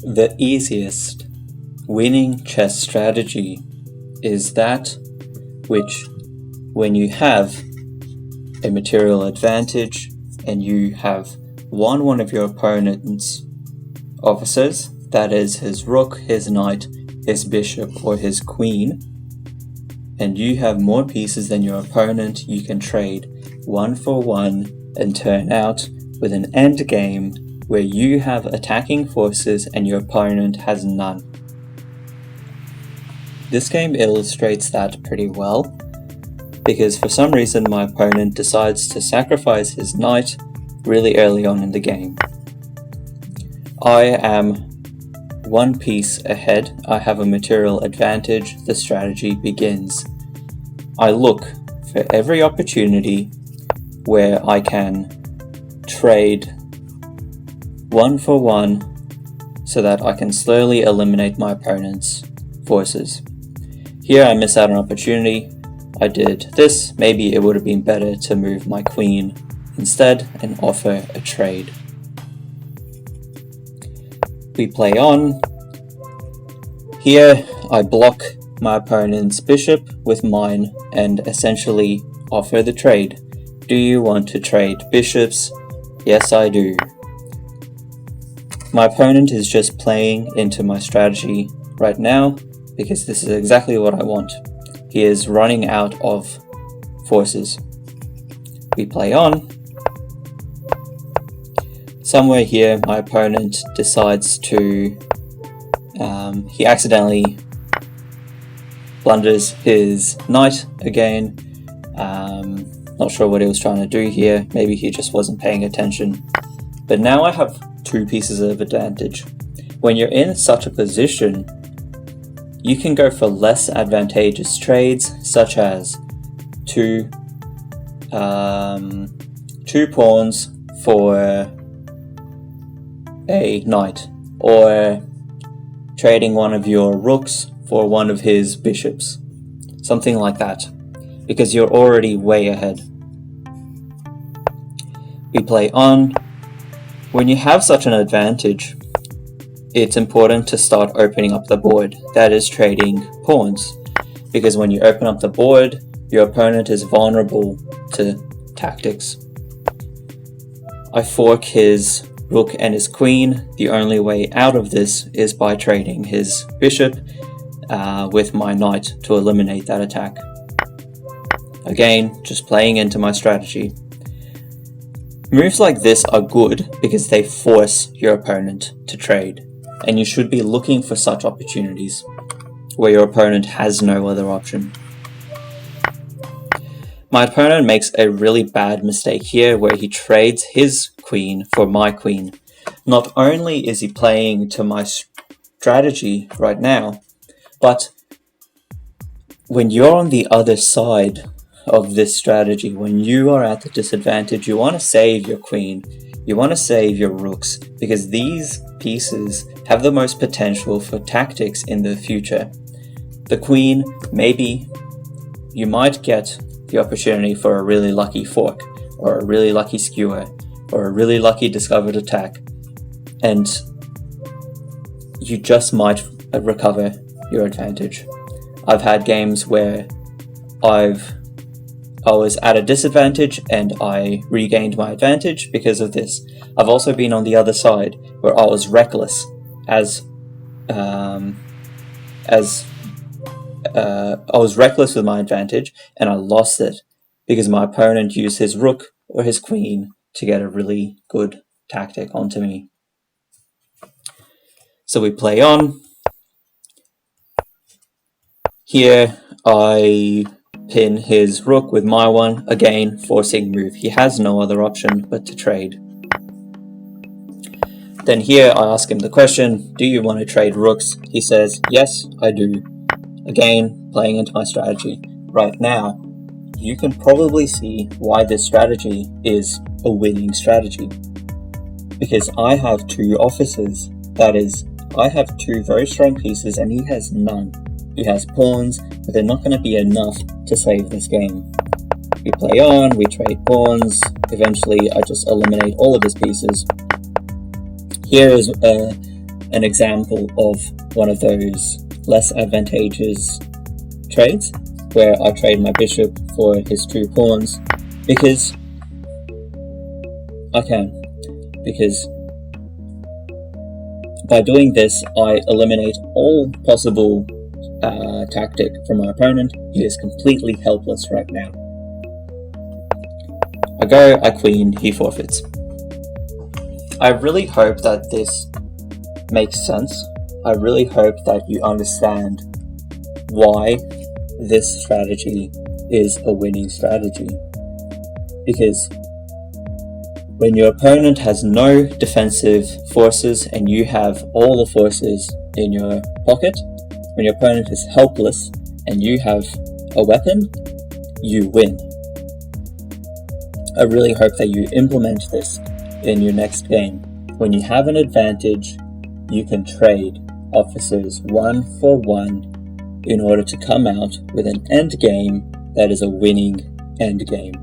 The easiest winning chess strategy is that which, when you have a material advantage and you have won one of your opponent's officers, that is his rook, his knight, his bishop, or his queen, and you have more pieces than your opponent, you can trade 1-for-1 and turn out with an endgame where you have attacking forces and your opponent has none. This game illustrates that pretty well, because for some reason my opponent decides to sacrifice his knight really early on in the game. I am one piece ahead, I have a material advantage, the strategy begins. I look for every opportunity where I can trade 1-for-1 so that I can slowly eliminate my opponent's forces. Here I miss out on opportunity. I did this. Maybe it would have been better to move my queen instead and offer a trade. We play on. Here I block my opponent's bishop with mine and essentially offer the trade. Do you want to trade bishops? Yes, I do. My opponent is just playing into my strategy right now because this is exactly what I want. He is running out of forces. We play on. Somewhere here my opponent decides to, he accidentally blunders his knight again. Not sure what he was trying to do here. Maybe he just wasn't paying attention. But now I have 2 pieces of advantage. When you're in such a position, you can go for less advantageous trades, such as two pawns for a knight, or trading one of your rooks for one of his bishops, something like that, because you're already way ahead. We play on. When you have such an advantage, it's important to start opening up the board, that is trading pawns, because when you open up the board, your opponent is vulnerable to tactics. I fork his rook and his queen. The only way out of this is by trading his bishop with my knight to eliminate that attack. Again, just playing into my strategy. Moves like this are good because they force your opponent to trade, and you should be looking for such opportunities where your opponent has no other option. My opponent makes a really bad mistake here where he trades his queen for my queen. Not only is he playing to my strategy right now, but when you're on the other side of this strategy, when you are at the disadvantage, you want to save your queen, you want to save your rooks, because these pieces have the most potential for tactics in the future. The queen, maybe you might get the opportunity for a really lucky fork, or a really lucky skewer, or a really lucky discovered attack, and you just might recover your advantage. I've had games where I was at a disadvantage and I regained my advantage because of this. I've also been on the other side where I was reckless I was reckless with my advantage and I lost it because my opponent used his rook or his queen to get a really good tactic onto me. So we play on. Here I pin his rook with my one, again forcing move. He has no other option but to trade. Then here I ask him the question, do you want to trade rooks? He says, yes, I do. Again, playing into my strategy. Right now, you can probably see why this strategy is a winning strategy. Because I have 2 officers, that is, I have 2 very strong pieces and he has none. He has pawns, but they're not going to be enough to save this game. We play on, we trade pawns, eventually I just eliminate all of his pieces. Here is an example of one of those less advantageous trades, where I trade my bishop for his 2 pawns, because I can. Because by doing this, I eliminate all possible tactic from my opponent. He is completely helpless right now. I go, I queen, he forfeits. I really hope that this makes sense. I really hope that you understand why this strategy is a winning strategy. Because when your opponent has no defensive forces and you have all the forces in your pocket, when your opponent is helpless and you have a weapon, you win. I really hope that you implement this in your next game. When you have an advantage, you can trade officers 1 for 1 in order to come out with an endgame that is a winning endgame.